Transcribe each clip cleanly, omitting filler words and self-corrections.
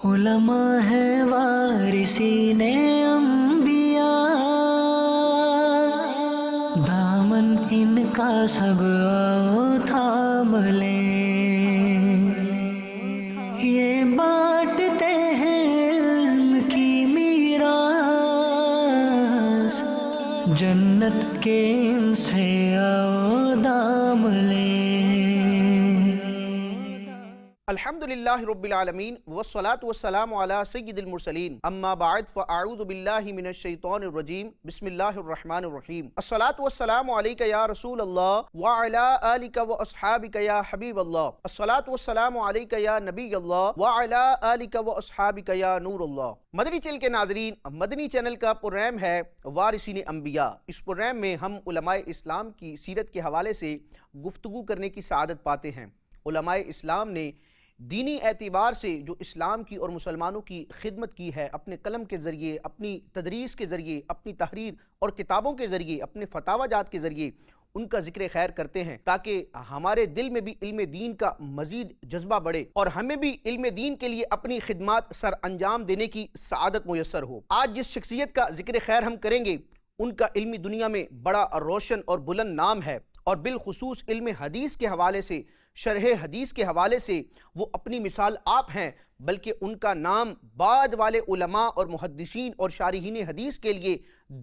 علماء ہیں وارثین انبیاء، دامن ان کا سب آؤ تھام لیں، یہ بانٹتے ہیں علم کی میراث، جنت کے ان سے آؤ دام لیں۔ الحمدللہ رب العالمین والصلاة والسلام علی سید المرسلین، اما بعد فاعوذ باللہ من الشیطان الرجیم، بسم اللہ الرحمن الرحیم۔ الصلاة والسلام علیک یا رسول اللہ وعلی آلک واصحابک یا حبیب اللہ، الصلاة والسلام علیک یا نبی اللہ وعلی آلک واصحابک یا نور اللہ۔ مدنی چینل کے ناظرین، مدنی چینل کا پروگرام ہے وارثین انبیاء۔ اس پروگرام میں ہم علماء اسلام کی سیرت کے حوالے سے گفتگو کرنے کی سعادت پاتے ہیں۔ علماء اسلام نے دینی اعتبار سے جو اسلام کی اور مسلمانوں کی خدمت کی ہے، اپنے قلم کے ذریعے، اپنی تدریس کے ذریعے، اپنی تحریر اور کتابوں کے ذریعے، اپنے فتاوی جات کے ذریعے ان کا ذکر خیر کرتے ہیں، تاکہ ہمارے دل میں بھی علم دین کا مزید جذبہ بڑھے اور ہمیں بھی علم دین کے لیے اپنی خدمات سر انجام دینے کی سعادت میسر ہو۔ آج جس شخصیت کا ذکر خیر ہم کریں گے، ان کا علمی دنیا میں بڑا روشن اور بلند نام ہے، اور بالخصوص علم حدیث کے حوالے سے، شرح حدیث کے حوالے سے وہ اپنی مثال آپ ہیں، بلکہ ان کا نام بعد والے علماء اور محدثین اور شارحین حدیث کے لیے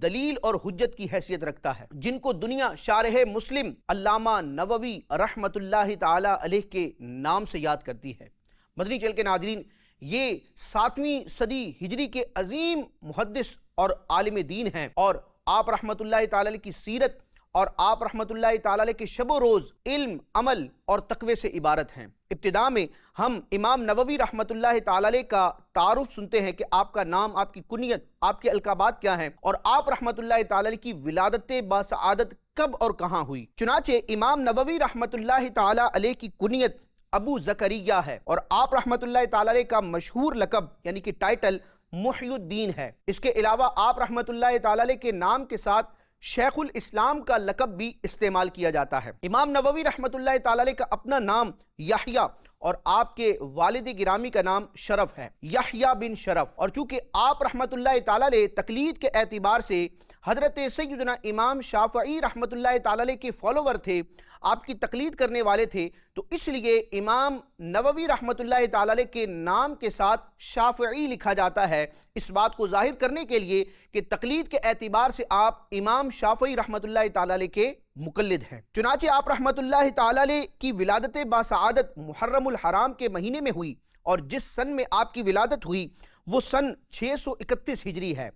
دلیل اور حجت کی حیثیت رکھتا ہے، جن کو دنیا شارح مسلم علامہ نووی رحمۃ اللہ تعالی علیہ کے نام سے یاد کرتی ہے۔ مدنی چینل کے ناظرین، یہ 7ویں صدی ہجری کے عظیم محدث اور عالم دین ہیں، اور آپ رحمۃ اللہ تعالی علیہ کی سیرت اور آپ رحمت اللہ تعالیٰ علیہ کے شب و روز علم، عمل اور تقوی سے عبارت ہیں۔ ابتدا میں ہم امام نووی رحمت اللہ تعالیٰ علیہ کا تعارف سنتے ہیں کہ آپ کا نام، آپ کی کنیت، آپ کے القابات کیا ہیں، اور آپ رحمت اللہ تعالیٰ علیہ کی ولادت باسعادت کب اور کہاں ہوئی۔ چنانچہ امام نووی رحمت اللہ تعالیٰ علیہ کی کنیت ابو زکریا ہے، اور آپ رحمت اللہ تعالیٰ علیہ کا مشہور لقب یعنی کہ ٹائٹل محی الدین ہے۔ اس کے علاوہ آپ رحمت اللہ تعالیٰ علیہ کے نام کے ساتھ شیخ الاسلام کا لقب بھی استعمال کیا جاتا ہے۔ امام نووی رحمت اللہ تعالیٰ علیہ کا اپنا نام یحییٰ اور آپ کے والد گرامی کا نام شرف ہے، یحییٰ بن شرف، اور چونکہ آپ رحمت اللہ تعالیٰ علیہ تقلید کے اعتبار سے حضرت سیدنا امام شافعی رحمت اللہ تعالیٰ علیہ کے فالوور تھے، آپ کی تقلید کرنے والے تھے، تو اس لیے امام نووی رحمت اللہ تعالیٰ علیہ کے نام کے ساتھ شافعی لکھا جاتا ہے، اس بات کو ظاہر کرنے کے لیے کہ تقلید کے اعتبار سے آپ امام شافعی رحمت اللہ تعالیٰ علیہ کے مقلد ہیں۔ چنانچہ آپ رحمت اللہ تعالیٰ علیہ کی ولادت باسعادت محرم الحرام کے مہینے میں ہوئی، اور جس سن میں آپ کی ولادت ہوئی وہ سن 631 ہجری ہے۔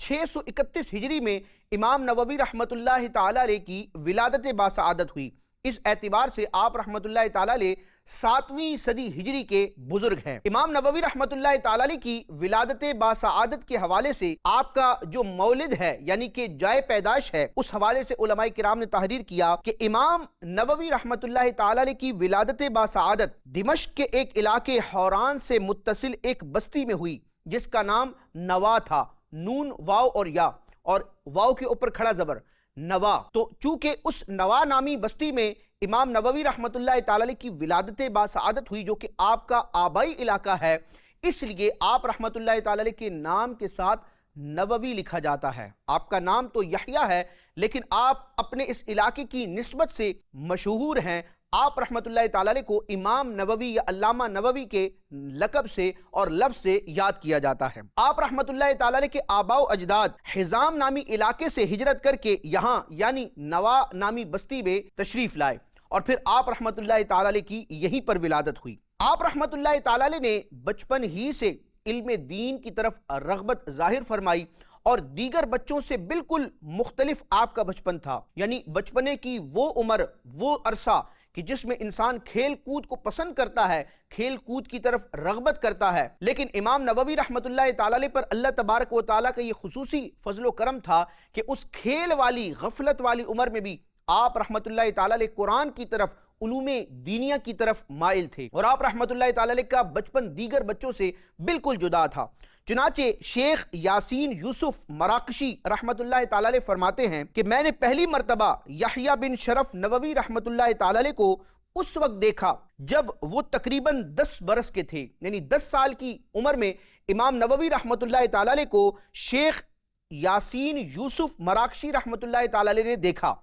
631 ہجری میں امام نووی رحمت اللہ تعالیٰ علیہ کی ولادت باسعادت ہوئی۔ اس اعتبار سے آپ رحمت اللہ تعالیٰ علیہ 7ویں صدی ہجری کے بزرگ ہیں۔ امام نووی رحمت اللہ تعالیٰ علیہ کی ولادت باسعادت کے حوالے سے آپ کا جو مولد ہے یعنی کہ جائے پیدائش ہے، اس حوالے سے علماء کرام نے تحریر کیا کہ امام نووی رحمت اللہ تعالیٰ علیہ کی ولادت باسعادت دمشق کے ایک علاقے حوران سے متصل ایک بستی میں ہوئی، جس کا نام نوا تھا، نون واو اور یا، اور واو کے اوپر کھڑا زبر، نوا۔ تو چونکہ اس نوا نامی بستی میں امام نووی رحمت اللہ تعالیٰ علیہ کی ولادت باسعادت ہوئی، جو کہ آپ کا آبائی علاقہ ہے، اس لیے آپ رحمت اللہ تعالیٰ علیہ کے نام کے ساتھ نووی لکھا جاتا ہے۔ آپ کا نام تو یحییٰ ہے، لیکن آپ اپنے اس علاقے کی نسبت سے مشہور ہیں۔ آپ رحمت اللہ تعالیٰ علیہ کو امام نووی یا علامہ نووی کے لقب سے اور لفظ سے یاد کیا جاتا ہے۔ آپ رحمت اللہ تعالیٰ علیہ کے آباء و اجداد حزام نامی علاقے سے ہجرت کر کے یہاں یعنی نوا نامی بستی میں تشریف لائے، اور پھر آپ رحمت اللہ تعالیٰ علیہ کی یہیں پر ولادت ہوئی۔ آپ رحمت اللہ تعالیٰ علیہ نے بچپن ہی سے علم دین کی طرف رغبت ظاہر فرمائی، اور دیگر بچوں سے بالکل مختلف آپ کا بچپن تھا، یعنی بچپنے کی وہ عمر، وہ عرصہ کہ جس میں انسان کھیل کود کو پسند کرتا ہے، کھیل کود کی طرف رغبت کرتا ہے، لیکن امام نووی رحمت اللہ تعالیٰ علیہ پر اللہ تبارک و تعالیٰ کا یہ خصوصی فضل و کرم تھا کہ اس کھیل والی، غفلت والی عمر میں بھی آپ رحمت اللہ تعالیٰ علیہ قرآن کی طرف، علوم دینیہ کی طرف مائل تھے، اور آپ رحمت اللہ تعالیٰ علیہ کا بچپن دیگر بچوں سے بالکل جدا تھا۔ چنانچہ شیخ یاسین یوسف مراکشی رحمت اللہ تعالیٰ علیہ فرماتے ہیں کہ میں نے پہلی مرتبہ یحییٰ بن شرف نووی رحمت اللہ تعالیٰ علیہ کو اس وقت دیکھا جب وہ تقریباً 10 برس کے تھے، یعنی 10 سال کی عمر میں امام نووی رحمۃ اللہ تعالی علیہ کو شیخ یاسین یوسف مراکشی رحمۃ اللہ تعالی علیہ نے دیکھا۔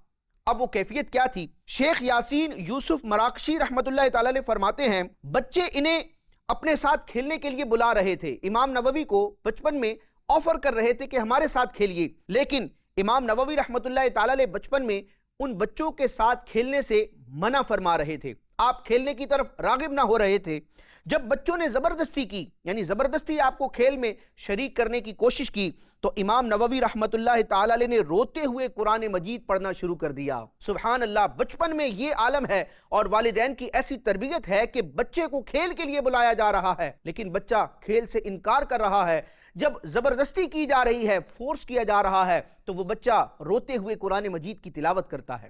اب وہ کیفیت کیا تھی؟ شیخ یاسین یوسف مراکشی رحمۃ اللہ تعالی علیہ فرماتے ہیں بچے انہیں اپنے ساتھ کھیلنے کے لیے بلا رہے تھے، امام نووی کو بچپن میں آفر کر رہے تھے کہ ہمارے ساتھ کھیلیے، لیکن امام نووی رحمۃ اللہ تعالی علیہ بچپن میں ان بچوں کے ساتھ کھیلنے سے منع فرما رہے تھے، آپ کھیلنے کی طرف راغب نہ ہو رہے تھے۔ جب بچوں نے زبردستی کی، یعنی زبردستی آپ کو کھیل میں شریک کرنے کی کوشش کی، تو امام نووی رحمۃ اللہ تعالی علیہ نے روتے ہوئے قرآن مجید پڑھنا شروع کر دیا۔ سبحان اللہ، بچپن میں یہ عالم ہے اور والدین کی ایسی تربیت ہے کہ بچے کو کھیل کے لیے بلایا جا رہا ہے، لیکن بچہ کھیل سے انکار کر رہا ہے۔ جب زبردستی کی جا رہی ہے، فورس کیا جا رہا ہے، تو وہ بچہ روتے ہوئے قرآن مجید کی تلاوت کرتا ہے۔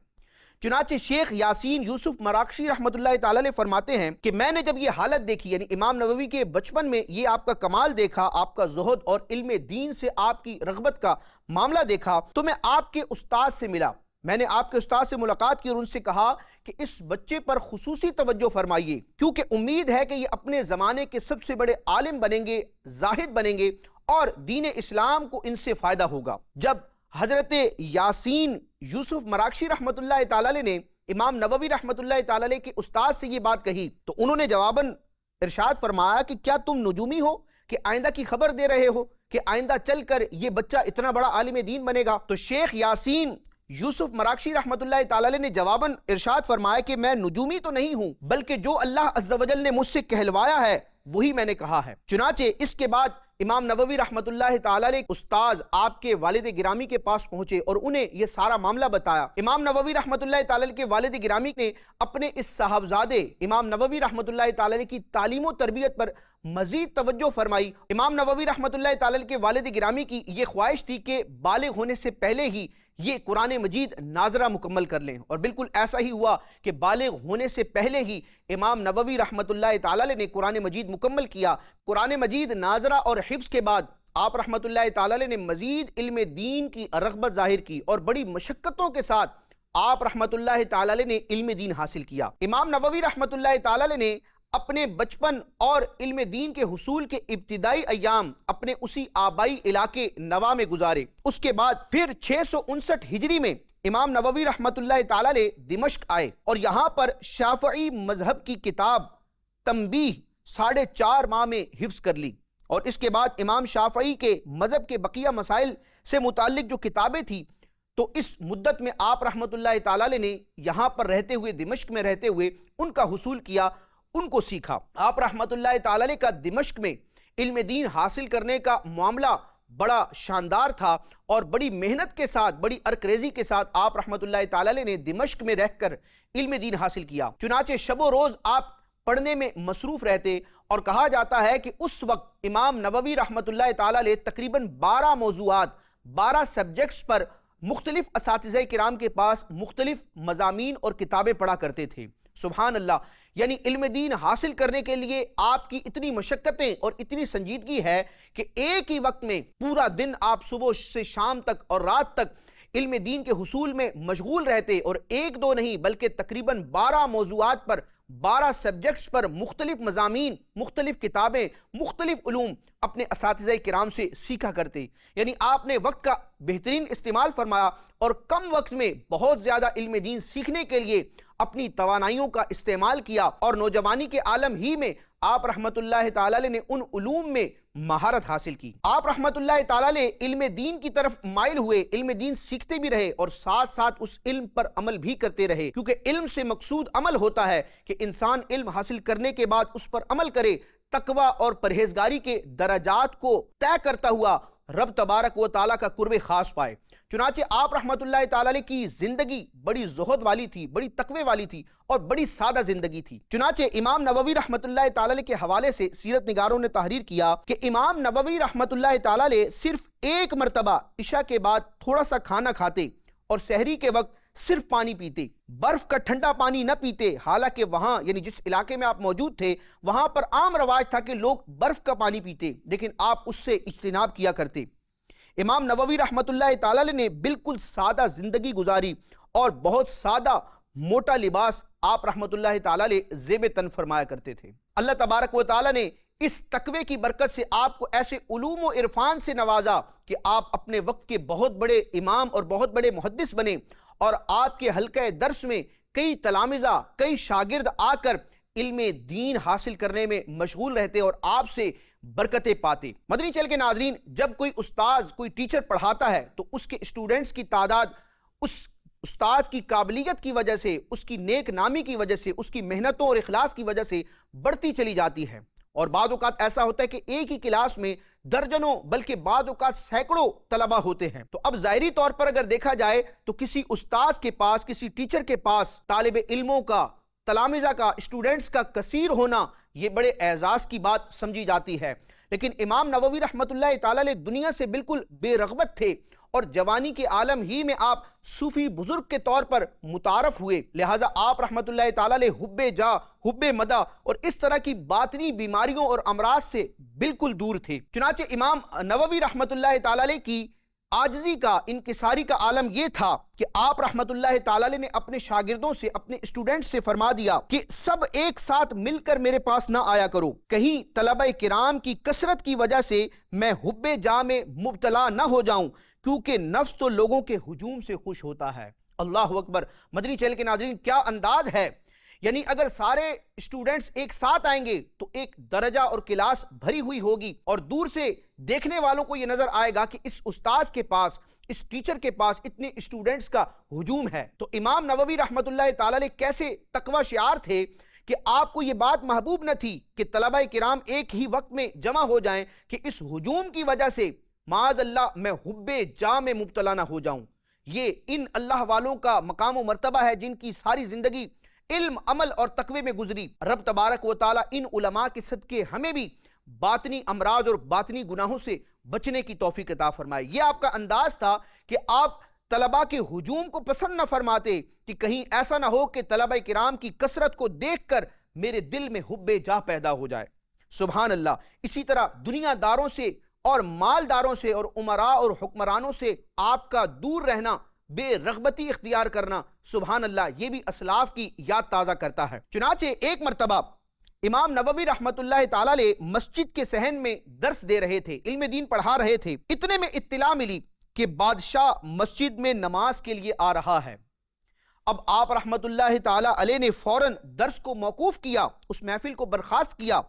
چنانچہ شیخ یاسین یوسف مراکشی رحمۃ اللہ تعالی علیہ فرماتے ہیں کہ میں نے جب یہ حالت دیکھی، یعنی امام نووی کے بچپن میں یہ آپ کا کمال دیکھا، آپ کا زہد اور علم دین سے آپ کی رغبت کا معاملہ دیکھا، تو میں آپ کے استاد سے ملا، میں نے آپ کے استاد سے ملاقات کی اور ان سے کہا کہ اس بچے پر خصوصی توجہ فرمائیے، کیونکہ امید ہے کہ یہ اپنے زمانے کے سب سے بڑے عالم بنیں گے، زاہد بنیں گے اور دین اسلام کو ان سے فائدہ ہوگا۔ جب حضرت یاسین یوسف مراکشی رحمۃ اللہ تعالی علیہ نے امام نووی رحمۃ اللہ تعالی علیہ کے استاد سے یہ بات کہی، تو انہوں نے جواباً ارشاد فرمایا کہ کیا تم نجومی ہو کہ آئندہ کی خبر دے رہے ہو کہ آئندہ چل کر یہ بچہ اتنا بڑا عالم دین بنے گا؟ تو شیخ یاسین یوسف مراکشی رحمۃ اللہ تعالی علیہ نے جواباً ارشاد فرمایا کہ میں نجومی تو نہیں ہوں، بلکہ جو اللہ عز و جل نے مجھ سے کہلوایا ہے وہی میں نے کہا ہے۔ چنانچہ اس کے بعد امام نووی رحمۃ اللہ تعالی علیہ استاذ آپ کے والد گرامی کے پاس پہنچے اور انہیں یہ سارا معاملہ بتایا۔ امام نووی رحمۃ اللہ تعالی علیہ کے والد گرامی نے اپنے اس صاحبزادے امام نووی رحمۃ اللہ تعالی علیہ کی تعلیم و تربیت پر مزید توجہ فرمائی۔ امام نووی رحمۃ اللہ تعالی علیہ کے والد گرامی کی یہ خواہش تھی کہ بالغ ہونے سے پہلے ہی یہ قرآن مجید ناظرہ مکمل کر لیں، اور بالکل ایسا ہی ہوا کہ بالغ ہونے سے پہلے ہی امام نووی رحمۃ اللہ تعالی علیہ نے قرآن مجید مکمل کیا۔ قرآن مجید ناظرہ اور حفظ کے بعد آپ رحمۃ اللہ تعالی علیہ نے مزید علم دین کی رغبت ظاہر کی اور بڑی مشقتوں کے ساتھ آپ رحمۃ اللہ تعالی علیہ نے علم دین حاصل کیا۔ امام نووی رحمۃ اللہ تعالی علیہ نے اپنے بچپن اور علم دین کے حصول کے ابتدائی ایام اپنے اسی آبائی علاقے نوا میں گزارے۔ اس کے بعد پھر 659 ہجری میں امام نووی رحمۃ اللہ تعالی علیہ دمشق آئے اور یہاں پر شافعی مذہب کی کتاب تنبیہ 4.5 ماہ میں حفظ کر لی، اور اس کے بعد امام شافعی کے مذہب کے بقیہ مسائل سے متعلق جو کتابیں تھیں، تو اس مدت میں آپ رحمۃ اللہ تعالی علیہ نے یہاں پر رہتے ہوئے، دمشق میں رہتے ہوئے ان کا حصول کیا، ان کو سیکھا۔ آپ رحمۃ اللہ تعالی علیہ کا دمشق میں علم دین حاصل کرنے کا معاملہ بڑا شاندار تھا، اور بڑی محنت کے ساتھ، بڑی ارکریزی کے ساتھ آپ رحمۃ اللہ تعالی علیہ نے دمشق میں رہ کر علم دین حاصل کیا۔ چنانچہ شب و روز آپ پڑھنے میں مصروف رہتے، اور کہا جاتا ہے کہ اس وقت امام نووی رحمۃ اللہ تعالی علیہ تقریباً 12 موضوعات، 12 سبجیکٹس پر مختلف اساتذہ کرام کے پاس مختلف مضامین اور کتابیں پڑھا کرتے تھے۔ سبحان اللہ، یعنی علم دین حاصل کرنے کے لیے آپ کی اتنی مشقتیں اور اتنی سنجیدگی ہے کہ ایک ہی وقت میں پورا دن آپ صبح سے شام تک اور رات تک علم دین کے حصول میں مشغول رہتے، اور ایک دو نہیں بلکہ تقریباً 12 موضوعات پر، 12 سبجیکٹس پر مختلف مضامین، مختلف کتابیں، مختلف علوم اپنے اساتذہ کرام سے سیکھا کرتے۔ یعنی آپ نے وقت کا بہترین استعمال فرمایا اور کم وقت میں بہت زیادہ علم دین سیکھنے کے لیے اپنی توانائیوں کا استعمال کیا، اور نوجوانی کے عالم ہی میں آپ رحمت اللہ تعالی علیہ نے ان علوم میں مہارت حاصل کی۔ آپ رحمت اللہ تعالی علیہ علم دین کی طرف مائل ہوئے، علم دین سیکھتے بھی رہے اور ساتھ ساتھ اس علم پر عمل بھی کرتے رہے، کیونکہ علم سے مقصود عمل ہوتا ہے کہ انسان علم حاصل کرنے کے بعد اس پر عمل کرے، تقوی اور پرہیزگاری کے درجات کو طے کرتا ہوا رب تبارک و تعالیٰ کا قرب خاص پائے۔ چنانچہ آپ رحمت اللہ تعالی علیہ کی زندگی بڑی زہد والی تھی، بڑی تقوی والی تھی اور بڑی سادہ زندگی تھی۔ چنانچہ امام نووی رحمت اللہ تعالی علیہ کے حوالے سے سیرت نگاروں نے تحریر کیا کہ امام نووی رحمت اللہ تعالی علیہ صرف ایک مرتبہ عشاء کے بعد تھوڑا سا کھانا کھاتے اور سحری کے وقت صرف پانی پیتے، برف کا ٹھنڈا پانی نہ پیتے، حالانکہ وہاں یعنی جس علاقے میں آپ موجود تھے وہاں پر عام رواج تھا کہ لوگ برف کا پانی پیتے، لیکن آپ اس سے اجتناب کیا کرتے۔ امام نووی رحمت اللہ تعالی علیہ نے بالکل سادہ زندگی گزاری اور بہت سادہ موٹا لباس آپ رحمت اللہ تعالیٰ علیہ زیب تن فرمایا کرتے تھے۔ اللہ تبارک و تعالیٰ نے اس تقوی کی برکت سے آپ کو ایسے علوم و عرفان سے نوازا کہ آپ اپنے وقت کے بہت بڑے امام اور بہت بڑے محدث بنے، اور آپ کے حلقہ درس میں کئی تلامذہ، کئی شاگرد آ کر علم دین حاصل کرنے میں مشغول رہتے اور آپ سے برکتیں پاتے۔ مدنی چینل کے ناظرین، جب کوئی استاذ، کوئی ٹیچر پڑھاتا ہے تو اس کے اسٹوڈنٹس کی تعداد اس استاد کی قابلیت کی وجہ سے، اس کی نیک نامی کی وجہ سے، اس کی محنتوں اور اخلاص کی وجہ سے بڑھتی چلی جاتی ہے۔ اور بعض اوقات ایسا ہوتا ہے کہ ایک ہی کلاس میں درجنوں بلکہ بعض اوقات سینکڑوں طلبہ ہوتے ہیں۔ تو اب ظاہری طور پر اگر دیکھا جائے تو کسی استاذ کے پاس، کسی ٹیچر کے پاس طالب علموں کا، تلامذہ کا، اسٹوڈنٹس کا کثیر ہونا یہ بڑے اعزاز کی بات سمجھی جاتی ہے۔ لیکن امام نووی رحمت اللہ تعالیٰ علیہ دنیا سے بالکل بے رغبت تھے، اور جوانی کے عالم ہی میں آپ صوفی بزرگ کے طور پر متعارف ہوئے، لہٰذا آپ رحمت اللہ تعالیٰ علیہ حب جا، حب مدح اور اس طرح کی باطنی بیماریوں اور امراض سے بالکل دور تھے۔ چنانچہ امام نووی رحمت اللہ تعالیٰ علیہ کی عاجزی کا، انکساری کا عالم یہ تھا کہ آپ رحمت اللہ تعالیٰ علیہ نے اپنے شاگردوں سے، اپنے اسٹوڈنٹس سے فرما دیا کہ سب ایک ساتھ مل کر میرے پاس نہ آیا کرو، کہیں طلبہ کرام کی کثرت کی وجہ سے میں حب جا میں مبتلا نہ ہو جاؤں، کیونکہ نفس تو لوگوں کے ہجوم سے خوش ہوتا ہے۔ اللہ اکبر۔ مدنی چینل کے ناظرین، کیا انداز ہے! یعنی اگر سارے اسٹوڈنٹس ایک ساتھ آئیں گے تو ایک درجہ اور کلاس بھری ہوئی ہوگی، اور دور سے دیکھنے والوں کو یہ نظر آئے گا کہ اس استاذ کے پاس، اس ٹیچر کے پاس اتنے اسٹوڈنٹس کا ہجوم ہے۔ تو امام نووی رحمت اللہ تعالیٰ علیہ کیسے تقوی شعار تھے کہ آپ کو یہ بات محبوب نہ تھی کہ طلبہ کرام ایک ہی وقت میں جمع ہو جائیں کہ اس ہجوم کی وجہ سے معاذ اللہ میں حب جا میں مبتلا نہ ہو جاؤں۔ یہ ان اللہ والوں کا مقام و مرتبہ ہے جن کی ساری زندگی علم، عمل اور تقوی میں گزری۔ رب تبارک و تعالیٰ ان علماء کے صدقے ہمیں بھی باطنی امراض اور باطنی گناہوں سے بچنے کی توفیق عطا فرمائے۔ یہ آپ کا انداز تھا کہ آپ طلباء کے ہجوم کو پسند نہ فرماتے کہ کہیں ایسا نہ ہو کہ طلبہ کرام کی کثرت کو دیکھ کر میرے دل میں حب جا پیدا ہو جائے۔ سبحان اللہ۔ اسی طرح دنیا داروں سے اور مالداروں سے اور امراء اور حکمرانوں سے آپ کا دور رہنا، بے رغبتی اختیار کرنا، سبحان اللہ، یہ بھی اسلاف کی یاد تازہ کرتا ہے۔ چنانچہ ایک مرتبہ امام نووی رحمت اللہ تعالیٰ علیہ مسجد کے صحن میں درس دے رہے تھے، علم دین پڑھا رہے تھے، اتنے میں اطلاع ملی کہ بادشاہ مسجد میں نماز کے لیے آ رہا ہے۔ اب آپ رحمت اللہ تعالیٰ علیہ نے فوراً درس کو موقوف کیا، اس محفل کو برخاست کیا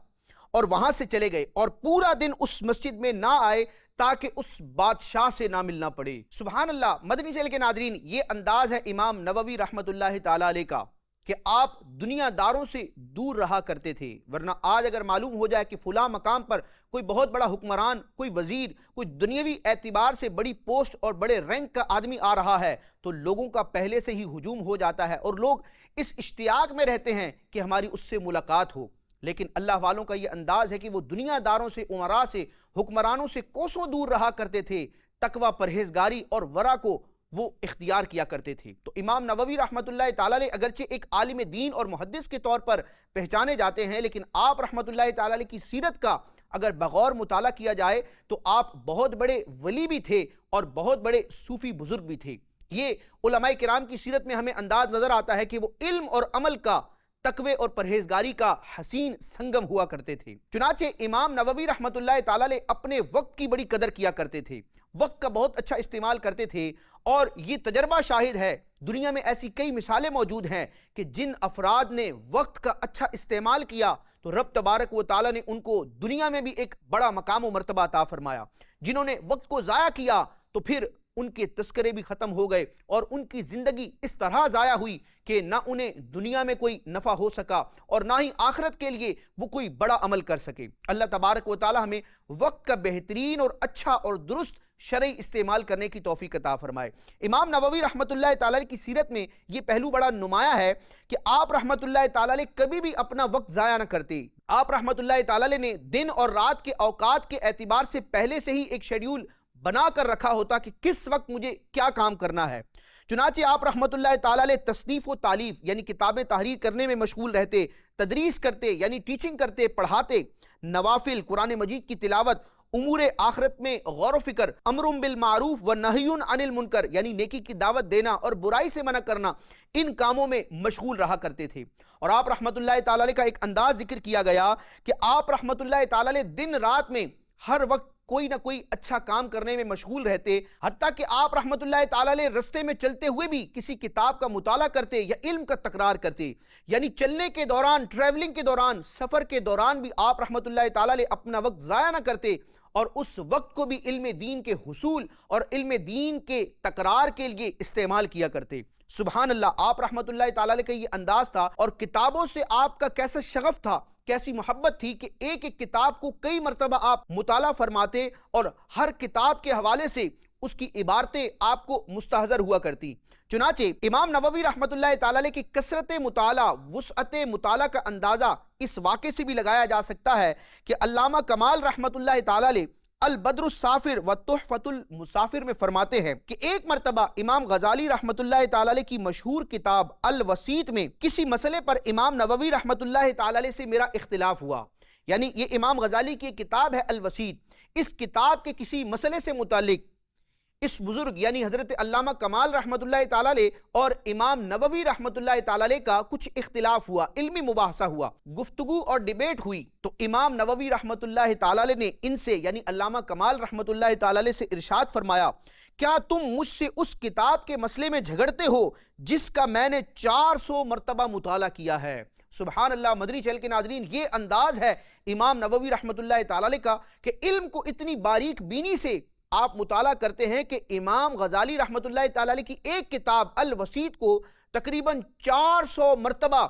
اور وہاں سے چلے گئے، اور پورا دن اس مسجد میں نہ آئے تاکہ اس بادشاہ سے نہ ملنا پڑے۔ سبحان اللہ۔ مدنی چینل کے ناظرین، یہ انداز ہے امام نووی رحمت اللہ تعالیٰ علیہ کا کہ آپ دنیا داروں سے دور رہا کرتے تھے، ورنہ آج اگر معلوم ہو جائے کہ فلاں مقام پر کوئی بہت بڑا حکمران، کوئی وزیر، کوئی دنیاوی اعتبار سے بڑی پوسٹ اور بڑے رینک کا آدمی آ رہا ہے تو لوگوں کا پہلے سے ہی ہجوم ہو جاتا ہے، اور لوگ اس اشتیاق میں رہتے ہیں کہ ہماری اس سے ملاقات ہو۔ لیکن اللہ والوں کا یہ انداز ہے کہ وہ دنیا داروں سے، امراء سے، حکمرانوں سے کوسوں دور رہا کرتے تھے، تقوی، پرہیزگاری اور ورع کو وہ اختیار کیا کرتے تھے۔ تو امام نووی رحمت اللہ تعالیٰ علیہ اگرچہ ایک عالم دین اور محدث کے طور پر پہچانے جاتے ہیں، لیکن آپ رحمت اللہ تعالیٰ علیہ کی سیرت کا اگر بغور مطالعہ کیا جائے تو آپ بہت بڑے ولی بھی تھے اور بہت بڑے صوفی بزرگ بھی تھے۔ یہ علماء کرام کی سیرت میں ہمیں انداز نظر آتا ہے کہ وہ علم اور عمل کا، تقوی اور پرہیزگاری کا حسین سنگم ہوا کرتے تھے۔ چنانچہ امام نووی رحمت اللہ تعالیٰ علیہ اپنے وقت کی بڑی قدر کیا کرتے تھے، وقت کا بہت اچھا استعمال کرتے تھے، اور یہ تجربہ شاہد ہے، دنیا میں ایسی کئی مثالیں موجود ہیں کہ جن افراد نے وقت کا اچھا استعمال کیا تو رب تبارک و تعالیٰ نے ان کو دنیا میں بھی ایک بڑا مقام و مرتبہ عطا فرمایا۔ جنہوں نے وقت کو ضائع کیا تو پھر ان کے تذکرے بھی ختم ہو گئے اور ان کی زندگی اس طرح ضائع ہوئی کہ نہ انہیں دنیا میں کوئی نفع ہو سکا اور نہ ہی آخرت کے لیے وہ کوئی بڑا عمل کر سکے۔ اللہ تبارک و تعالی ہمیں وقت کا بہترین اور اچھا اور درست شرعی استعمال کرنے کی توفیق عطا فرمائے۔ امام نووی رحمت اللہ تعالیٰ کی سیرت میں یہ پہلو بڑا نمایاں ہے کہ آپ رحمت اللہ تعالیٰ کبھی بھی اپنا وقت ضائع نہ کرتے۔ آپ رحمت اللہ تعالیٰ نے دن اور رات کے اوقات کے اعتبار سے پہلے سے ہی ایک شیڈیول بنا کر رکھا ہوتا کہ کس وقت مجھے کیا کام کرنا ہے۔ چنانچہ آپ رحمۃ اللہ تعالیٰ علیہ تصنیف و تالیف یعنی کتابیں تحریر کرنے میں مشغول رہتے، تدریس کرتے یعنی ٹیچنگ کرتے، پڑھاتے، نوافل، قرآن مجید کی تلاوت، امور آخرت میں غور و فکر، امر بالمعروف و نہی عن المنکر یعنی نیکی کی دعوت دینا اور برائی سے منع کرنا، ان کاموں میں مشغول رہا کرتے تھے۔ اور آپ رحمۃ اللہ تعالیٰ علیہ کا ایک انداز ذکر کیا گیا کہ آپ رحمۃ اللہ تعالیٰ علیہ دن رات میں ہر وقت کوئی نہ کوئی اچھا کام کرنے میں مشغول رہتے، حتیٰ کہ آپ رحمۃ اللہ تعالیٰ علیہ رستے میں چلتے ہوئے بھی کسی کتاب کا مطالعہ کرتے یا علم کا تکرار کرتے، یعنی چلنے کے دوران، ٹریولنگ کے دوران، سفر کے دوران بھی آپ رحمۃ اللہ تعالیٰ علیہ اپنا وقت ضائع نہ کرتے اور اس وقت کو بھی علم دین کے حصول اور علم دین کے تکرار کے لیے استعمال کیا کرتے۔ سبحان اللہ، آپ رحمۃ اللہ تعالیٰ علیہ کا یہ انداز تھا اور کتابوں سے آپ کا کیسا شغف تھا، کیسی محبت تھی کہ ایک ایک کتاب کو کئی مرتبہ آپ مطالعہ فرماتے اور ہر کتاب کے حوالے سے اس کی عبارتیں آپ کو مستحضر ہوا کرتی۔ چنانچہ امام نووی رحمۃ اللہ تعالیٰ علیہ کی کثرت مطالعہ، وسعت مطالعہ کا اندازہ اس واقعے سے بھی لگایا جا سکتا ہے کہ علامہ کمال رحمۃ اللہ تعالیٰ علیہ البدر السافر و تحفۃ المسافر میں فرماتے ہیں کہ ایک مرتبہ امام غزالی رحمۃ اللہ تعالیٰ علیہ کی مشہور کتاب الوسیط میں کسی مسئلے پر امام نووی رحمۃ اللہ تعالیٰ علیہ سے میرا اختلاف ہوا۔ یعنی یہ امام غزالی کی کتاب ہے الوسیط، اس کتاب کے کسی مسئلے سے متعلق اس بزرگ یعنی حضرت علامہ کمال رحمۃ اللہ تعالیٰ علیہ اور امام نووی رحمۃ اللہ تعالیٰ علیہ کا کچھ اختلاف ہوا، علمی مباحثہ ہوا، گفتگو اور ڈیبیٹ ہوئی۔ تو امام نووی رحمۃ اللہ تعالیٰ علیہ نے ان سے یعنی علامہ کمال رحمۃ اللہ تعالیٰ علیہ سے ارشاد فرمایا، کیا تم مجھ سے اس کتاب کے مسئلے میں جھگڑتے ہو جس کا میں نے 400 مرتبہ مطالعہ کیا ہے؟ سبحان اللہ، مدنی چینل کے ناظرین، یہ انداز ہے امام نووی رحمۃ اللہ تعالیٰ علیہ کا کہ علم کو اتنی باریک بینی سے آپ مطالعہ کرتے ہیں کہ امام غزالی رحمۃ اللہ تعالیٰ علیہ کی ایک کتاب الوسیط کو تقریباً 400 مرتبہ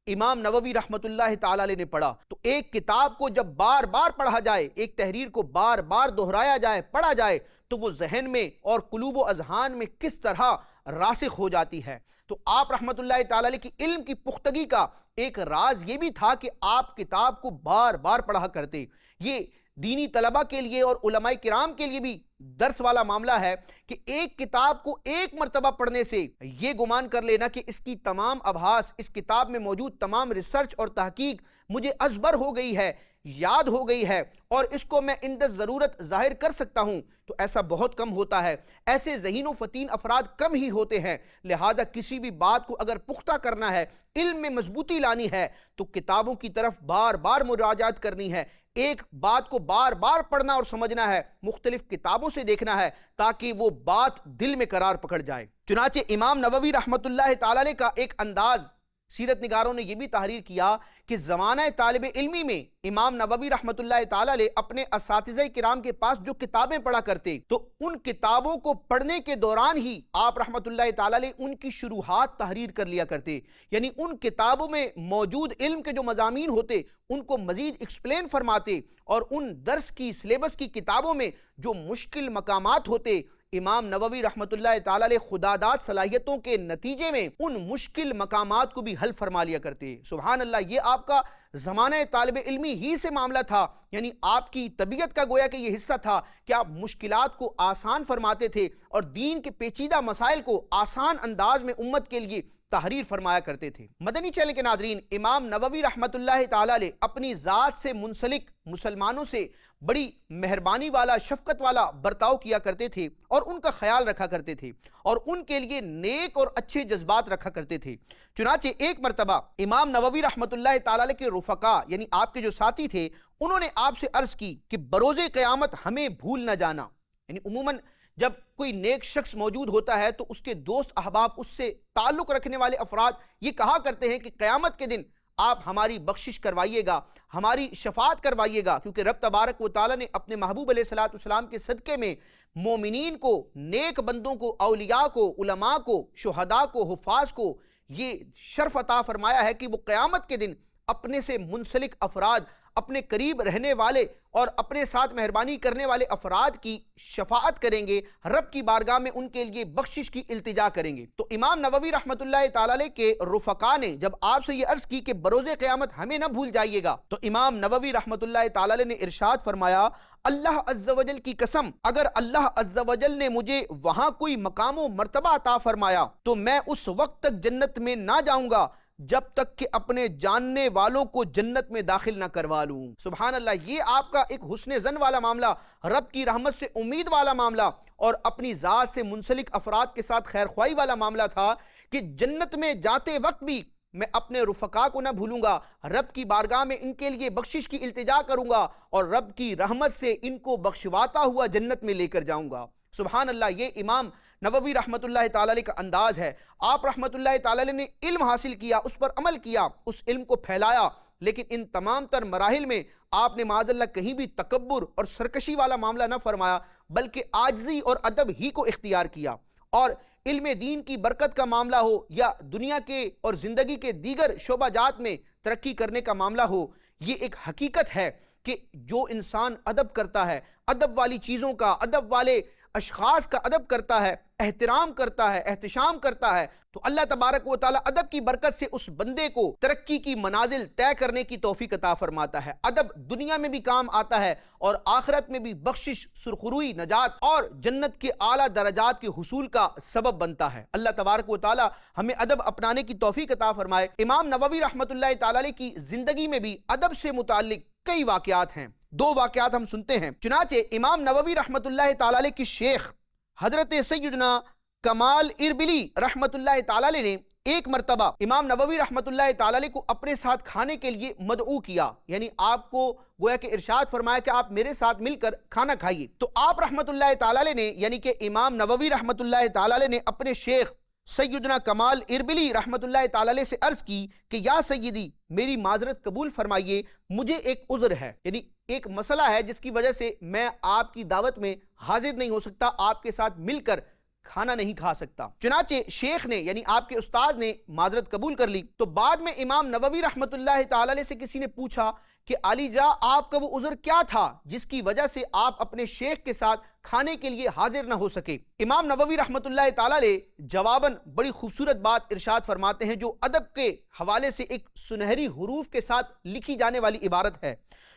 امام نووی رحمۃ اللہ تعالیٰ علیہ نے پڑھا۔ تو ایک کتاب کو جب بار بار پڑھا جائے، ایک تحریر کو بار بار دہرایا جائے، پڑھا جائے، تو وہ ذہن میں اور قلوب و اذہان میں کس طرح راسخ ہو جاتی ہے۔ تو آپ رحمۃ اللہ تعالیٰ علیہ کی علم کی پختگی کا ایک راز یہ بھی تھا کہ آپ کتاب کو بار بار پڑھا کرتے۔ یہ دینی طلبہ کے لیے اور علماء کرام کے لیے بھی درس والا معاملہ ہے کہ ایک کتاب کو ایک مرتبہ پڑھنے سے یہ گمان کر لینا کہ اس کی تمام ابحاث، اس کتاب میں موجود تمام ریسرچ اور تحقیق مجھے ازبر ہو گئی ہے، یاد ہو گئی ہے اور اس کو میں عند ضرورت ظاہر کر سکتا ہوں، تو ایسا بہت کم ہوتا ہے۔ ایسے ذہین و فتین افراد کم ہی ہوتے ہیں۔ لہٰذا کسی بھی بات کو اگر پختہ کرنا ہے، علم میں مضبوطی لانی ہے، تو کتابوں کی طرف بار بار مراجعت کرنی ہے، ایک بات کو بار بار پڑھنا اور سمجھنا ہے، مختلف کتابوں سے دیکھنا ہے تاکہ وہ بات دل میں قرار پکڑ جائے۔ چنانچہ امام نووی رحمۃ اللہ تعالیٰ علیہ کا ایک انداز، سیرت نگاروں نے یہ بھی تحریر کیا کہ زمانہ طالب علمی میں امام نووی رحمۃ اللہ تعالیٰ علیہ اپنے اساتذہ کرام کے پاس جو کتابیں پڑھا کرتے، تو ان کتابوں کو پڑھنے کے دوران ہی آپ رحمۃ اللہ تعالیٰ علیہ ان کی شروحات تحریر کر لیا کرتے، یعنی ان کتابوں میں موجود علم کے جو مضامین ہوتے ان کو مزید ایکسپلین فرماتے، اور ان درس کی سلیبس کی کتابوں میں جو مشکل مقامات ہوتے، امام نووی رحمۃ اللہ تعالیٰ علیہ خداداد صلاحیتوں کے نتیجے میں ان مشکل مقامات کو بھی حل فرما لیا کرتے۔ سبحان اللہ، یہ آپ کا زمانہ طالب علمی ہی سے معاملہ تھا، یعنی آپ کی طبیعت کا گویا کہ یہ حصہ تھا کہ آپ مشکلات کو آسان فرماتے تھے اور دین کے پیچیدہ مسائل کو آسان انداز میں امت کے لیے تحریر فرمایا کرتے تھے۔ مدنی چینل کے ناظرین، امام نووی رحمۃ اللہ تعالیٰ علیہ اپنی ذات سے منسلک مسلمانوں سے بڑی مہربانی والا، شفقت والا برتاؤ کیا کرتے تھے اور ان کا خیال رکھا کرتے تھے اور ان کے لیے نیک اور اچھے جذبات رکھا کرتے تھے۔ چنانچہ ایک مرتبہ امام نووی رحمۃ اللہ تعالیٰ علیہ کے رفقا یعنی آپ کے جو ساتھی تھے، انہوں نے آپ سے عرض کی کہ بروز قیامت ہمیں بھول نہ جانا۔ یعنی عموماً جب کوئی نیک شخص موجود ہوتا ہے تو اس کے دوست احباب، اس سے تعلق رکھنے والے افراد یہ کہا کرتے ہیں کہ قیامت کے دن آپ ہماری بخشش کروائیے گا، ہماری شفاعت کروائیے گا، کیونکہ رب تبارک و تعالیٰ نے اپنے محبوب علیہ الصلوۃ والسلام کے صدقے میں مومنین کو، نیک بندوں کو، اولیاء کو، علماء کو، شہداء کو، حفاظ کو یہ شرف عطا فرمایا ہے کہ وہ قیامت کے دن اپنے سے منسلک افراد، اپنے قریب رہنے والے اور اپنے ساتھ مہربانی کرنے والے افراد کی شفاعت کریں گے، رب کی بارگاہ میں ان کے لیے بخشش کی التجا کریں گے۔ تو امام نووی رحمۃ اللہ تعالی علیہ کے رفقا نے جب آپ سے یہ عرض کی کہ بروز قیامت ہمیں نہ بھول جائیے گا، تو امام نووی رحمۃ اللہ تعالی علیہ نے ارشاد فرمایا، اللہ عز و جل کی قسم، اگر اللہ عز و جل نے مجھے وہاں کوئی مقام و مرتبہ عطا فرمایا تو میں اس وقت تک جنت میں نہ جاؤں گا جب تک کہ اپنے جاننے والوں کو جنت میں داخل نہ کروا لوں۔ سبحان اللہ، یہ آپ کا ایک حسن ظن والا معاملہ، رب کی رحمت سے امید والا معاملہ اور اپنی ذات سے منسلک افراد کے ساتھ خیر خواہی والا معاملہ تھا کہ جنت میں جاتے وقت بھی میں اپنے رفقا کو نہ بھولوں گا، رب کی بارگاہ میں ان کے لیے بخشش کی التجا کروں گا اور رب کی رحمت سے ان کو بخشواتا ہوا جنت میں لے کر جاؤں گا۔ سبحان اللہ، یہ امام نووی رحمۃ اللہ تعالی علیہ کا انداز ہے۔ آپ رحمۃ اللہ تعالی علیہ نے علم حاصل کیا، اس پر عمل کیا، اس علم کو پھیلایا، لیکن ان تمام تر مراحل میں آپ نے معاذ اللہ کہیں بھی تکبر اور سرکشی والا معاملہ نہ فرمایا، بلکہ عاجزی اور ادب ہی کو اختیار کیا۔ اور علم دین کی برکت کا معاملہ ہو یا دنیا کے اور زندگی کے دیگر شعبہ جات میں ترقی کرنے کا معاملہ ہو، یہ ایک حقیقت ہے کہ جو انسان ادب کرتا ہے، ادب والی چیزوں کا، ادب والے اشخاص کا ادب کرتا ہے، احترام کرتا ہے، احتشام کرتا ہے، تو اللہ تبارک و تعالی ادب کی برکت سے اس بندے کو ترقی کی منازل طے کرنے کی توفیق عطا فرماتا ہے۔ ادب دنیا میں بھی کام آتا ہے اور آخرت میں بھی بخشش، سرخروئی، نجات اور جنت کے اعلیٰ درجات کے حصول کا سبب بنتا ہے۔ اللہ تبارک و تعالی ہمیں ادب اپنانے کی توفیق عطا فرمائے۔ امام نووی رحمۃ اللہ تعالی علیہ کی زندگی میں بھی ادب سے متعلق کئی واقعات ہیں۔ دو واقعات ہم سنتے ہیں۔ چنانچہ امام نووی رحمۃ اللہ تعالی علیہ کی شیخ حضرت سیدنا کمال اربلی رحمۃ اللہ تعالی علیہ نے ایک مرتبہ امام نووی رحمۃ اللہ تعالی علیہ کو اپنے ساتھ کھانے کے لیے مدعو کیا، یعنی آپ کو گویا کہ ارشاد فرمایا کہ آپ میرے ساتھ مل کر کھانا کھائیے۔ تو آپ رحمۃ اللہ تعالی علیہ نے، یعنی کہ امام نووی رحمۃ اللہ تعالی علیہ نے اپنے شیخ سیدنا کمال اربلی رحمۃ اللہ تعالی علیہ سے عرض کی کہ یا سیدی، میری معذرت قبول فرمائیے، مجھے ایک عذر ہے، یعنی ایک مسئلہ ہے جس کی وجہ سے میں آپ کی دعوت میں حاضر نہیں ہو سکتا، آپ کے ساتھ مل کر کھانا نہیں کھا سکتا۔ چنانچہ شیخ نے، یعنی آپ کے استاد نے معذرت قبول کر لی۔ تو بعد میں امام نووی رحمۃ اللہ تعالی علیہ سے کسی نے پوچھا کہ علی جا، آپ کا وہ عذر کیا تھا جس کی وجہ سے آپ اپنے شیخ کے ساتھ کھانے کے لیے حاضر نہ ہو سکے؟ امام نووی رحمۃ اللہ تعالی علیہ جواباً بڑی خوبصورت بات ارشاد فرماتے ہیں، جو ادب کے حوالے سے ایک سنہری حروف کے ساتھ لکھی جانے والی عبارت ہے۔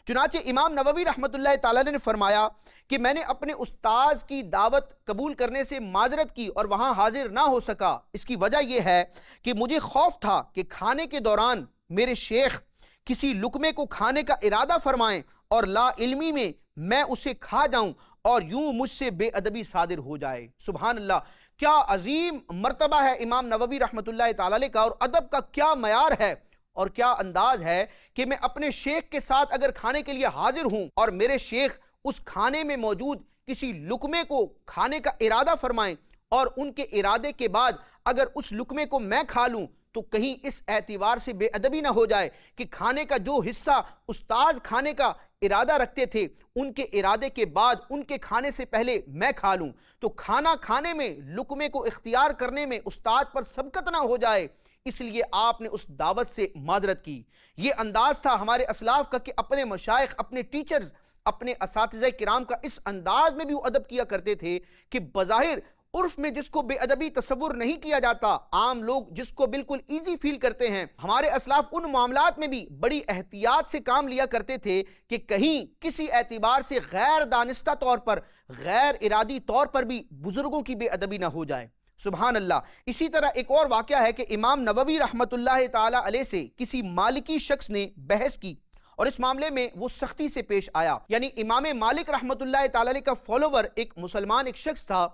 چنانچہ امام نووی رحمۃ اللہ تعالی علیہ نے فرمایا کہ میں نے اپنے استاذ کی دعوت قبول کرنے سے معذرت کی اور وہاں حاضر نہ ہو سکا۔ اس کی وجہ یہ ہے کہ مجھے خوف تھا کہ کھانے کے دوران میرے شیخ کسی لقمے کو کھانے کا ارادہ فرمائیں اور لا علمی میں میں اسے کھا جاؤں اور یوں مجھ سے بے ادبی صادر ہو جائے۔ سبحان اللہ، کیا عظیم مرتبہ ہے امام نووی رحمۃ اللہ تعالی علیہ کا، اور ادب کا کیا معیار ہے اور کیا انداز ہے کہ میں اپنے شیخ کے ساتھ اگر کھانے کے لیے حاضر ہوں اور میرے شیخ اس کھانے میں موجود کسی لقمے کو کھانے کا ارادہ فرمائیں اور ان کے ارادے کے بعد اگر اس لقمے کو میں کھا لوں تو کہیں اس اعتبار سے بے ادبی نہ ہو جائے کہ کھانے کا جو حصہ استاذ کھانے کا ارادہ رکھتے تھے ان کے ارادے کے بعد ان کے کھانے سے پہلے میں کھا لوں، تو کھانا کھانے میں لقمے کو اختیار کرنے میں استاد پر سبقت نہ ہو جائے، اس لیے آپ نے اس دعوت سے معذرت کی۔ یہ انداز تھا ہمارے اسلاف کا کہ اپنے مشائخ، اپنے ٹیچرز، اپنے اساتذہ کرام کا اس انداز میں بھی وہ ادب کیا کرتے تھے کہ بظاہر عرف میں جس کو بے ادبی تصور نہیں کیا جاتا، عام لوگ جس کو بالکل ایزی فیل کرتے ہیں، ہمارے اسلاف ان معاملات میں بھی بڑی احتیاط سے کام لیا کرتے تھے کہ کہیں کسی اعتبار سے غیر دانستہ طور پر، غیر ارادی طور پر بھی بزرگوں کی بے ادبی نہ ہو جائے۔ سبحان اللہ۔ اسی طرح ایک اور واقعہ ہے کہ امام نووی رحمۃ اللہ تعالی علیہ سے کسی مالکی شخص نے بحث کی اور اس معاملے میں وہ سختی سے پیش آیا، یعنی امام مالک رحمۃ اللہ تعالی علیہ کا فالوور ایک مسلمان ایک شخص تھا،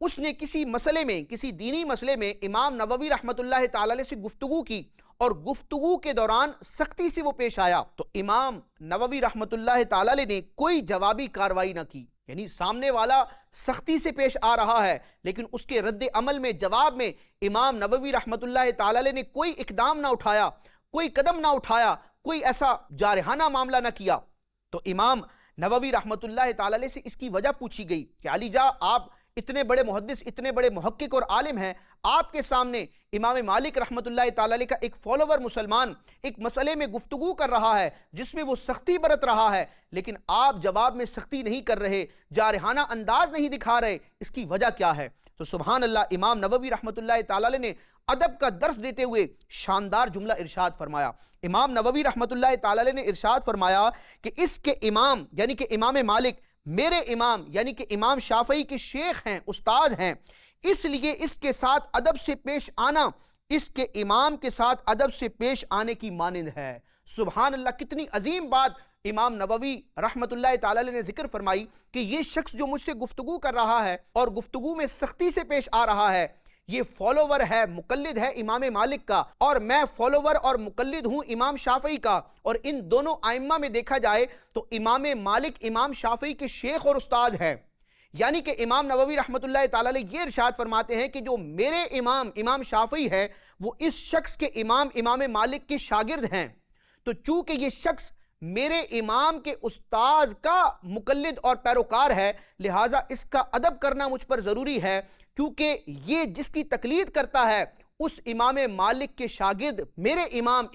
اس نے کسی مسئلے میں، کسی دینی مسئلے میں امام نووی رحمۃ اللہ تعالی علیہ سے گفتگو کی اور گفتگو کے دوران سختی سے وہ پیش آیا، تو امام نووی رحمۃ اللہ تعالی علیہ نے کوئی جوابی کارروائی نہ کی، یعنی سامنے والا سختی سے پیش آ رہا ہے لیکن اس کے رد عمل میں، جواب میں امام نووی رحمۃ اللہ تعالی علیہ نے کوئی اقدام نہ اٹھایا، کوئی قدم نہ اٹھایا، کوئی ایسا جارحانہ معاملہ نہ کیا۔ تو امام نووی رحمۃ اللہ تعالی علیہ سے اس کی وجہ پوچھی گئی کہ علی جا، آپ اتنے بڑے محدث، اتنے بڑے محقق اور عالم ہیں، آپ کے سامنے امام مالک رحمۃ اللہ تعالی علیہ کا ایک فالوور مسلمان ایک مسئلے میں گفتگو کر رہا ہے جس میں وہ سختی برت رہا ہے، لیکن آپ جواب میں سختی نہیں کر رہے، جارحانہ انداز نہیں دکھا رہے، اس کی وجہ کیا ہے؟ تو سبحان اللہ، امام نووی رحمۃ اللہ تعالی علیہ نے ادب کا درس دیتے ہوئے شاندار جملہ ارشاد فرمایا۔ امام نووی رحمۃ اللہ تعالی علیہ نے ارشاد فرمایا کہ اس کے امام یعنی کہ امام مالک میرے امام یعنی کہ امام شافعی کے شیخ ہیں، استاد ہیں، اس لیے اس کے ساتھ ادب سے پیش آنا اس کے امام کے ساتھ ادب سے پیش آنے کی مانند ہے۔ سبحان اللہ، کتنی عظیم بات امام نووی رحمۃ اللہ تعالی علیہ نے ذکر فرمائی کہ یہ شخص جو مجھ سے گفتگو کر رہا ہے اور گفتگو میں سختی سے پیش آ رہا ہے، یہ فالوور ہے، مقلد ہے امام مالک کا، اور میں فالوور اور مقلد ہوں امام شافعی کا، اور ان دونوں ائمہ میں دیکھا جائے تو امام مالک امام شافعی کے شیخ اور استاد ہے۔ یعنی کہ امام نووی رحمۃ اللہ تعالی علیہ یہ ارشاد فرماتے ہیں کہ جو میرے امام امام شافعی ہے وہ اس شخص کے امام مالک کے شاگرد ہیں، تو چونکہ یہ شخص میرے امام کے استاذ کا مقلد اور پیروکار ہے، لہٰذا اس کا ادب کرنا مجھ پر ضروری ہے، کیونکہ یہ جس کی تقلید کرتا ہے اس امام مالک کے شاگرد میرے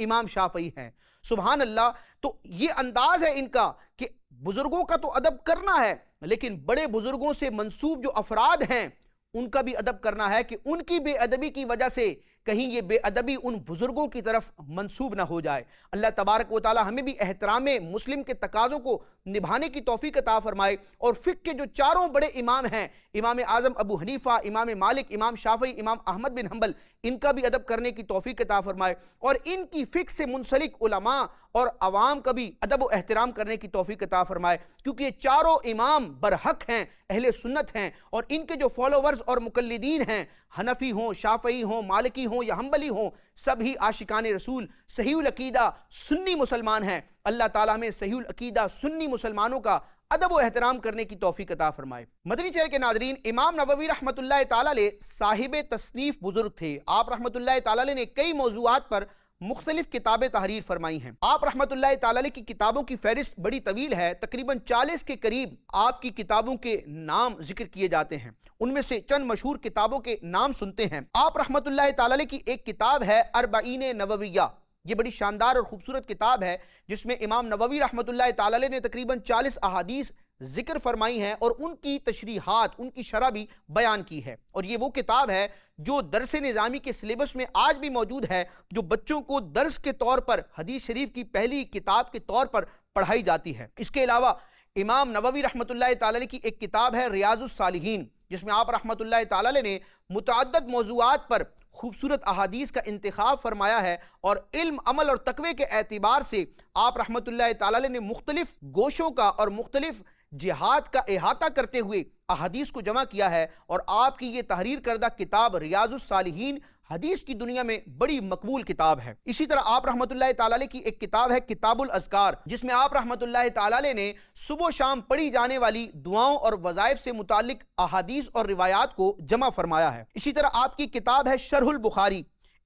امام شافعی ہیں۔ سبحان اللہ، تو یہ انداز ہے ان کا کہ بزرگوں کا تو ادب کرنا ہے، لیکن بڑے بزرگوں سے منسوب جو افراد ہیں ان کا بھی ادب کرنا ہے کہ ان کی بے ادبی کی وجہ سے کہیں یہ بے ادبی ان بزرگوں کی طرف منسوب نہ ہو جائے۔ اللہ تبارک و تعالی ہمیں بھی احترام مسلم کے تقاضوں کو نبھانے کی توفیق عطا فرمائے، اور فقہ کے جو چاروں بڑے امام ہیں، امام اعظم ابو حنیفہ، امام مالک، امام شافعی، امام احمد بن حنبل، ان کا بھی ادب کرنے کی توفیق عطا فرمائے، اور ان کی فقہ سے منسلک علماء اور عوام کا بھی ادب و احترام کرنے کی توفیق عطا فرمائے، کیونکہ یہ چاروں امام برحق ہیں، اہل سنت ہیں، اور ان کے جو فالوورز اور مقلدین ہیں، حنفی ہوں، شافعی ہوں، مالکی ہوں یا حنبلی ہوں، سب ہی عاشقان رسول صحیح العقیدہ سنی مسلمان ہیں۔ اللہ تعالیٰ ہمیں صحیح العقیدہ سنی مسلمانوں کا ادب و احترام کرنے کی توفیق عطا فرمائے۔ مدنی چینل کے ناظرین، امام نووی رحمۃ اللہ تعالی علیہ صاحب تصنیف بزرگ تھے۔ آپ رحمۃ اللہ تعالی علیہ نے کئی موضوعات پر مختلف کتابیں تحریر فرمائی ہیں۔ آپ رحمۃ اللہ تعالی علیہ کی کتابوں کی فہرست بڑی طویل ہے، تقریباً 40 کے قریب آپ کی کتابوں کے نام ذکر کیے جاتے ہیں۔ ان میں سے چند مشہور کتابوں کے نام سنتے ہیں۔ آپ رحمۃ اللہ تعالی علیہ کی ایک کتاب ہے اربعین نوویہ، یہ بڑی شاندار اور خوبصورت کتاب ہے جس میں امام نووی رحمۃ اللہ تعالی علیہ نے تقریباً 40 احادیث ذکر فرمائی ہیں اور ان کی تشریحات، ان کی شرح بھی بیان کی ہے، اور یہ وہ کتاب ہے جو درس نظامی کے سلیبس میں آج بھی موجود ہے، جو بچوں کو درس کے طور پر حدیث شریف کی پہلی کتاب کے طور پر پڑھائی جاتی ہے۔ اس کے علاوہ امام نووی رحمۃ اللہ تعالی علیہ کی ایک کتاب ہے ریاض الصالحین، جس میں آپ رحمۃ اللہ تعالی علیہ نے متعدد موضوعات پر خوبصورت احادیث کا انتخاب فرمایا ہے، اور علم، عمل اور تقوی کے اعتبار سے آپ رحمۃ اللہ تعالی علیہ نے مختلف گوشوں کا اور مختلف جہاد کا احاطہ کرتے ہوئے احادیث کو جمع کیا ہے، اور آپ کی یہ تحریر کردہ کتاب ریاض الصالحین حدیث کی دنیا میں بڑی مقبول کتاب ہے۔ اسی طرح آپ رحمۃ اللہ تعالی علیہ کی ایک کتاب ہے کتاب الاذکار، جس میں آپ رحمۃ اللہ تعالی علیہ نے صبح و شام پڑھی جانے والی دعاؤں اور وظائف سے متعلق احادیث اور روایات کو جمع فرمایا ہے۔ اسی طرح آپ کی کتاب ہے شرح البخاری،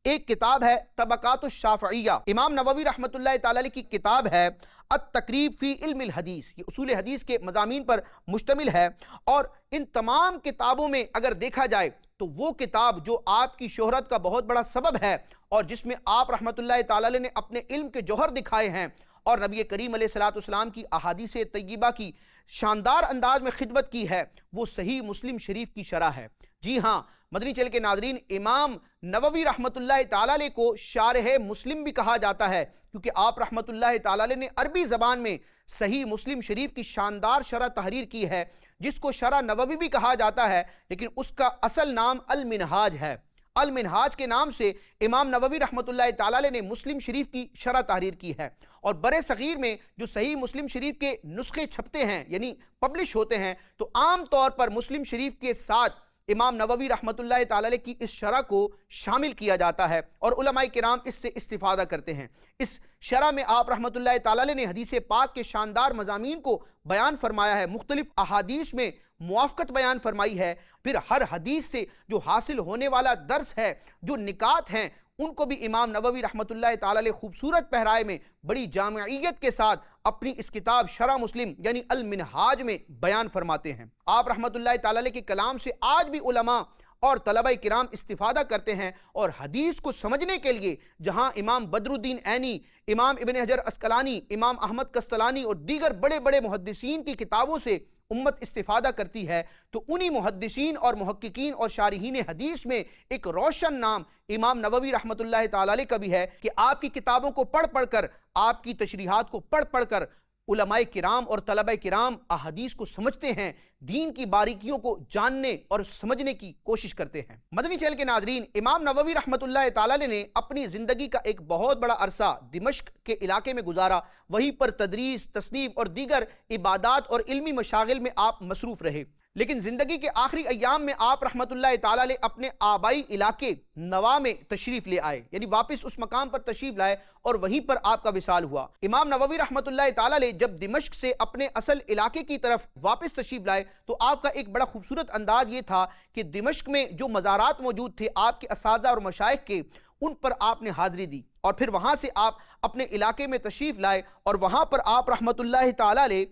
ایک کتاب ہے طبقات الشافعیہ۔ امام نووی رحمۃ اللہ تعالی علیہ کی کتاب ہے التقریب فی علم الحدیث، یہ اصول حدیث کے مضامین پر مشتمل ہے، اور ان تمام کتابوں میں اگر دیکھا جائے تو وہ کتاب جو آپ کی شہرت کا بہت بڑا سبب ہے، اور جس میں آپ رحمۃ اللہ تعالی علیہ نے اپنے علم کے جوہر دکھائے ہیں، اور نبی کریم علیہ السلام کی احادیث طیبہ کی شاندار انداز میں خدمت کی ہے، وہ صحیح مسلم شریف کی شرح ہے۔ جی ہاں مدنی چینل کے ناظرین، امام نووی رحمۃ اللہ تعالی علیہ کو شارح مسلم بھی کہا جاتا ہے، کیونکہ آپ رحمۃ اللہ تعالی علیہ نے عربی زبان میں صحیح مسلم شریف کی شاندار شرح تحریر کی ہے، جس کو شرح نووی بھی کہا جاتا ہے، لیکن اس کا اصل نام المنہاج ہے۔ المنہاج کے نام سے امام نووی رحمۃ اللہ تعالی علیہ نے مسلم شریف کی شرح تحریر کی ہے، اور برے صغیر میں جو صحیح مسلم شریف کے نسخے چھپتے ہیں یعنی پبلش ہوتے ہیں، تو عام طور پر مسلم شریف کے ساتھ امام نووی رحمۃ اللہ تعالی علیہ کی اس شرح کو شامل کیا جاتا ہے، اور علماء کرام اس سے استفادہ کرتے ہیں۔ اس شرح میں آپ رحمۃ اللہ تعالی علیہ نے حدیث پاک کے شاندار مضامین کو بیان فرمایا ہے، مختلف احادیث میں موافقت بیان فرمائی ہے، پھر ہر حدیث سے جو حاصل ہونے والا درس ہے، جو نکات ہیں، ان کو بھی امام نووی رحمۃ اللہ تعالی علیہ خوبصورت پہرائے میں بڑی جامعیت کے ساتھ اپنی اس کتاب شرح مسلم یعنی المنہاج میں بیان فرماتے ہیں۔ آپ رحمۃ اللہ تعالی علیہ کے کلام سے آج بھی علماء اور طلبہ کرام استفادہ کرتے ہیں، اور حدیث کو سمجھنے کے لیے جہاں امام بدر الدین عینی، امام ابن حجر عسقلانی، امام احمد قسطلانی اور دیگر بڑے بڑے محدثین کی کتابوں سے امت استفادہ کرتی ہے، تو انہی محدثین اور محققین اور شارحین حدیث میں ایک روشن نام امام نووی رحمۃ اللہ تعالی علیہ کا بھی ہے کہ آپ کی کتابوں کو پڑھ پڑھ کر، آپ کی تشریحات کو پڑھ پڑھ کر علماء کرام اور طلبہ کرام احادیث کو سمجھتے ہیں، دین کی باریکیوں کو جاننے اور سمجھنے کی کوشش کرتے ہیں۔ مدنی چینل کے ناظرین، امام نووی رحمۃ اللہ تعالی علیہ نے اپنی زندگی کا ایک بہت بڑا عرصہ دمشق کے علاقے میں گزارا، وہیں پر تدریس، تصنیف اور دیگر عبادات اور علمی مشاغل میں آپ مصروف رہے، لیکن زندگی کے آخری ایام میں آپ رحمۃ اللہ تعالی علیہ اپنے آبائی علاقے نوا میں تشریف لے آئے، یعنی واپس اس مقام پر تشریف لائے اور وہیں پر آپ کا وصال ہوا۔ امام نووی رحمۃ اللہ تعالی علیہ جب دمشق سے اپنے اصل علاقے کی طرف واپس تشریف لائے تو آپ کا ایک بڑا خوبصورت انداز یہ تھا کہ دمشق میں جو مزارات موجود تھے آپ کے اساتذہ اور مشائخ کے، ان پر آپ نے حاضری دی، اور پھر وہاں سے آپ اپنے علاقے میں تشریف لائے، اور وہاں پر آپ رحمۃ اللہ تعالی علیہ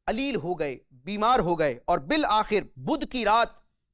علیل ہو گئے، بیمار ہو گئے، اور بالآخر بدھ کی رات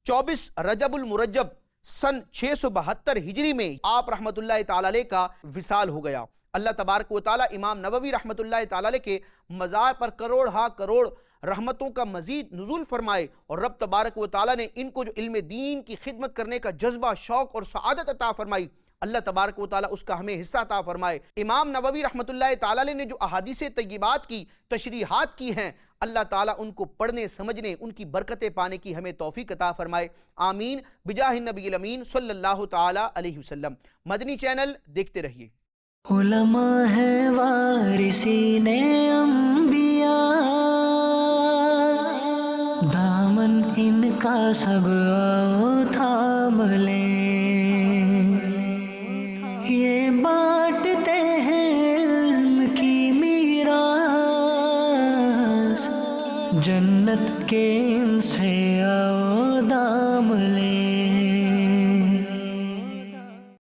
24 رجب المرجب سن 672 ہجری میں آپ رحمۃ اللہ تعالی علیہ کا وصال ہو گیا۔ اللہ تبارک و تعالی امام نووی رحمۃ اللہ تعالی علیہ کے مزار پر کروڑ ہا کروڑ رحمتوں کا مزید نزول فرمائے، اور رب تبارک و تعالی نے ان کو جو علم دین کی خدمت کرنے کا جذبہ، شوق اور سعادت عطا فرمائی، اللہ تبارک و تعالی اس کا ہمیں حصہ عطا فرمائے۔ امام نووی رحمۃ اللہ تعالی علیہ نے جو احادیث طیبات کی تشریحات کی ہیں، اللہ تعالیٰ ان کو پڑھنے، سمجھنے، ان کی برکتیں پانے کی ہمیں توفیق عطا فرمائے، آمین بجاہ النبی الامین صلی اللہ تعالی علیہ وسلم۔ مدنی چینل دیکھتے رہیے۔ علماء ہیں وارثین انبیاء، دامن ان کا سب آؤ تھام لیں، یہ بانٹتے ہیں علم کی میراث، جنت کے ان سے آؤ دام لیں۔